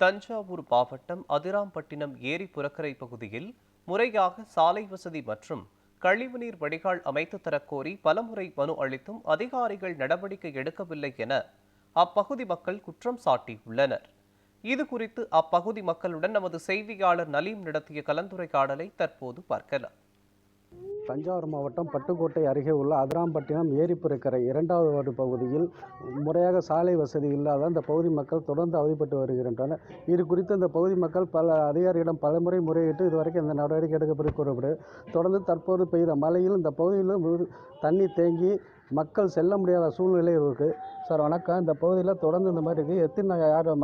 தஞ்சாவூர் மாவட்டம் அதிராம்பட்டினம் ஏரி புறக்கரை பகுதியில் முறையாக சாலை வசதி மற்றும் கழிவுநீர் வடிகால் அமைத்து தரக்கோரி பலமுறை மனு அளித்தும் அதிகாரிகள் நடவடிக்கை எடுக்கவில்லை என அப்பகுதி மக்கள் குற்றம் சாட்டியுள்ளனர். இதுகுறித்து அப்பகுதி மக்களுடன் நமது செய்தியாளர் நலீம் நடத்திய கலந்துரையாடலை தற்போது பார்க்கலாம். தஞ்சாவூர் மாவட்டம் பட்டுக்கோட்டை அருகே உள்ள அதிராம்பட்டினம் ஏரிப்புறக்கரை 2வது வார்டு பகுதியில் முறையாக சாலை வசதி இல்லாத அந்த பகுதி மக்கள் தொடர்ந்து அவதிப்பட்டு வருகின்றனர். இது குறித்து இந்த பகுதி மக்கள் பல அதிகாரிகளிடம் பலமுறை முறையிட்டு இதுவரைக்கும் இந்த நடவடிக்கை எடுக்கப்பட்டு கூறப்படு. தொடர்ந்து தற்போது பெய்த மழையில் இந்த பகுதியில் தண்ணி தேங்கி மக்கள் செல்ல முடியாத சூழ்நிலை இருக்குது. சார் வணக்கம். இந்த பகுதியில் தொடர்ந்து இந்த மாதிரி இருக்குது. எத்தனை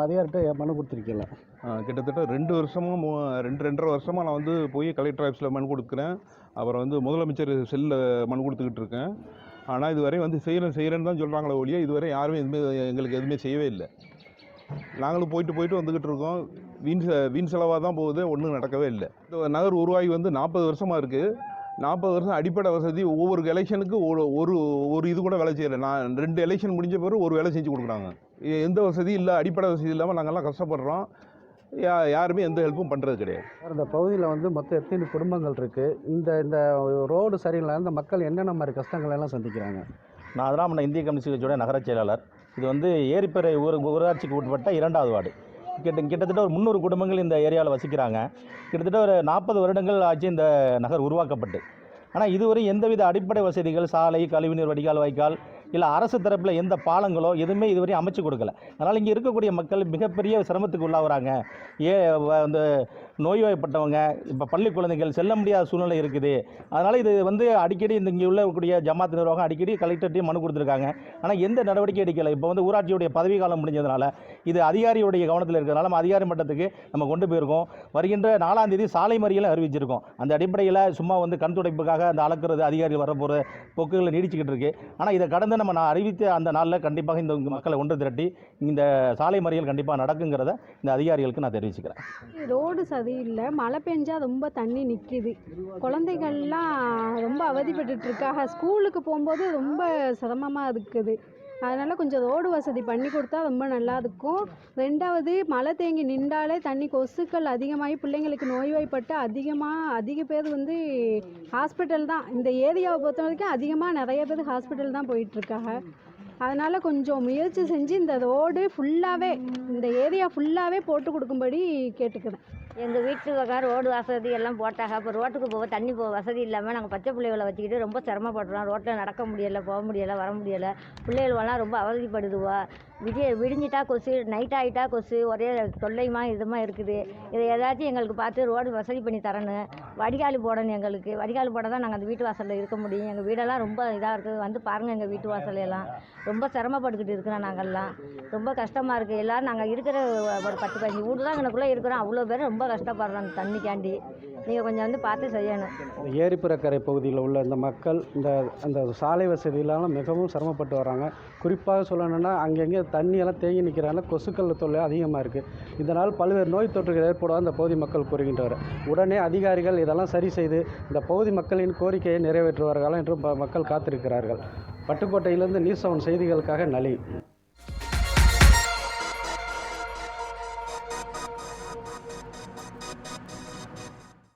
அதிகாரிகிட்ட மனு கொடுத்துருக்கீங்க? கிட்டத்தட்ட 2 வருஷமாக 2.5 வருஷமாக நான் போய் கலெக்டர் ஆஃபீஸில் மனு கொடுக்குறேன். அப்புறம் முதலமைச்சர் செல்லில் மனு கொடுத்துக்கிட்டு இருக்கேன். ஆனால் இதுவரை செய்கிறேன்னு தான் சொல்கிறாங்களே ஒழிய இதுவரை யாருமே எங்களுக்கு எதுவுமே செய்யவே இல்லை. நாங்களும் போயிட்டு வந்துக்கிட்டு இருக்கோம். வீண் செலவாக தான் போகுது, ஒன்றும் நடக்கவே இல்லை. இந்த நகர் உருவாகி 40 வருஷமாக இருக்குது. 40 வருஷம் அடிப்படை வசதி ஒவ்வொரு எலெக்ஷனுக்கு ஒரு இது கூட வேலை செய்யலை. நான் 2 எலெக்ஷன் முடிஞ்ச பிறகு ஒரு வேலை செஞ்சு கொடுக்குறாங்க. எந்த வசதி இல்லை, அடிப்படை வசதி இல்லாமல் நாங்கள்லாம் கஷ்டப்படுறோம். யாருமே எந்த ஹெல்ப்பும் பண்ணுறது கிடையாது. இந்த பகுதியில் மொத்தம் எத்தனை குடும்பங்கள் இருக்குது? இந்த ரோடு சரியில்லை, இந்த மக்கள் என்னென்ன மாதிரி கஷ்டங்கள் எல்லாம் சந்திக்கிறாங்க? நான் அதிராம்பட்டினம் இந்திய கம்யூனிஸ்ட் கட்சியோட நகர செயலாளர். இது ஏரிப்பறை ஊராட்சிக்கு உட்பட்ட 2வது வார்டு. கிட்டத்தட்ட ஒரு 300 குடும்பங்கள் இந்த ஏரியாவில் வசிக்கிறாங்க. கிட்டத்தட்ட ஒரு 40 வருடங்கள் ஆச்சு இந்த நகர் உருவாக்கப்பட்டு. ஆனால் இதுவரை எந்தவித அடிப்படை வசதிகள், சாலை, கழிவுநீர் வடிகால், வாய்க்கால் இல்லை அரசு தரப்பில் எந்த பாலங்களோ எதுவுமே இதுவரை அமைச்சு கொடுக்கல. அதனால் இங்கே இருக்கக்கூடிய மக்கள் மிகப்பெரிய சிரமத்துக்கு உள்ளாகிறாங்க. நோய்வாய்ப்பட்டவங்க, இப்போ பள்ளி குழந்தைகள் செல்ல முடியாத சூழ்நிலை இருக்குது. அதனால் இது அடிக்கடி இங்கே உள்ளக்கூடிய ஜமாத் நிர்வாகம் அடிக்கடி கலெக்டர்கிட்டையும் மனு கொடுத்துருக்காங்க. ஆனால் எந்த நடவடிக்கை எடுக்கலை. இப்போ ஊராட்சியுடைய பதவி காலம் முடிஞ்சதுனால இது அதிகாரியுடைய கவனத்தில் இருக்கிறதுனால நம்ம அதிகாரி மட்டத்துக்கு நம்ம கொண்டு போயிருக்கோம். வருகின்ற 4ஆம் தேதி சாலை மறியலும் அறிவிச்சிருக்கோம். அந்த அடிப்படையில் சும்மா கண் துடைப்புக்காக அந்த அளக்கிறது அதிகாரிகள் வரப்போகிற போக்குகளை நீடிச்சுக்கிட்டு இருக்கு. ஆனால் இதை கடந்து நான் அறிவித்த அந்த நாளில் கண்டிப்பாக இந்த மக்களை ஒன்று திரட்டி இந்த சாலை மறியல் கண்டிப்பாக நடக்குங்கிறத இந்த அதிகாரிகளுக்கு நான் தெரிவிச்சுக்கிறேன். ரோடு சரியில்லை, மழை பெஞ்சா ரொம்ப தண்ணி நிற்கிது. குழந்தைகள்லாம் ரொம்ப அவதிப்பட்டு இருக்காங்க. ஸ்கூலுக்கு போகும்போது ரொம்ப சிரமமாக இருக்குது. அதனால் கொஞ்சம் ரோடு வசதி பண்ணி கொடுத்தா ரொம்ப நல்லா இருக்கும். 2வது மழை தேங்கி நின்றாலே தண்ணி கொசுக்கள் அதிகமாகி பிள்ளைங்களுக்கு நோய்வாய்ப்பட்டு அதிக பேர் ஹாஸ்பிட்டல் தான். இந்த ஏரியாவை பொறுத்த வரைக்கும் நிறைய பேர் ஹாஸ்பிட்டல் தான் போயிட்டுருக்காங்க. அதனால் கொஞ்சம் முயற்சி செஞ்சு இந்த ரோடு ஃபுல்லாகவே, இந்த ஏரியா ஃபுல்லாகவே போட்டு கொடுக்கும்படி கேட்டுக்கிறேன். எங்கள் வீட்டுக்காக ரோடு வசதி எல்லாம் போட்டாங்க. இப்போ ரோட்டுக்கு போக தண்ணி வசதி இல்லாமல் நாங்கள் பச்சை பிள்ளைகளை வச்சுக்கிட்டு ரொம்ப சிரமப்படுறோம். ரோட்டில் நடக்க முடியலை, போக முடியலை, வர முடியலை. பிள்ளைகளெல்லாம் ரொம்ப அவதிப்படுதுவா. விடிஞ்சிட்டா கொசு, நைட் ஆகிட்டா கொசு, ஒரே தொல்லைமா இதுமாக இருக்குது. இதை ஏதாச்சும் எங்களுக்கு பார்த்து ரோடு வசதி பண்ணி தரணும். வடிகால் போடணும். எங்களுக்கு வடிகால் போட தான் நாங்கள் அந்த வீட்டு வாசலில் இருக்க முடியும். எங்கள் வீடெல்லாம் ரொம்ப இதாக இருக்குது. பாருங்கள், எங்கள் வீட்டு வாசலையெல்லாம் ரொம்ப சிரமப்பட்டுக்கிட்டு இருக்கிறோம். நாங்கள்லாம் ரொம்ப கஷ்டமாக இருக்குது. எல்லோரும் நாங்கள் இருக்கிற ஒரு 10-15 வீடு தான் எங்களுக்குள்ளே இருக்கிறோம். அவ்வளோ பேரும் ரொம்ப கஷ்டப்படுறோம் அந்த தண்ணிக்காண்டி. நீங்கள் கொஞ்சம் பார்த்து செய்யணும். ஏரிப்புறக்கரை பகுதியில் உள்ள இந்த மக்கள் அந்த சாலை வசதியிலான மிகவும் சிரமப்பட்டு வராங்க. குறிப்பாக சொல்லணும்னா அங்கங்கே தண்ணியெல்லாம் தேங்கி நிற்கிறாங்க. கொசுக்கள் தொல்லை அதிகமாக இருக்குது. இதனால் பல்வேறு நோய் தொற்றுகள் ஏற்படுவதாக இந்த பகுதி மக்கள் கூறுகின்றனர். உடனே அதிகாரிகள் இதெல்லாம் சரி செய்து இந்த பகுதி மக்களின் கோரிக்கையை நிறைவேற்றுவார்கள் என்று மக்கள் காத்திருக்கிறார்கள். பட்டுக்கோட்டையிலிருந்து நியூஸ் 7 செய்திகளுக்காக நலீம்.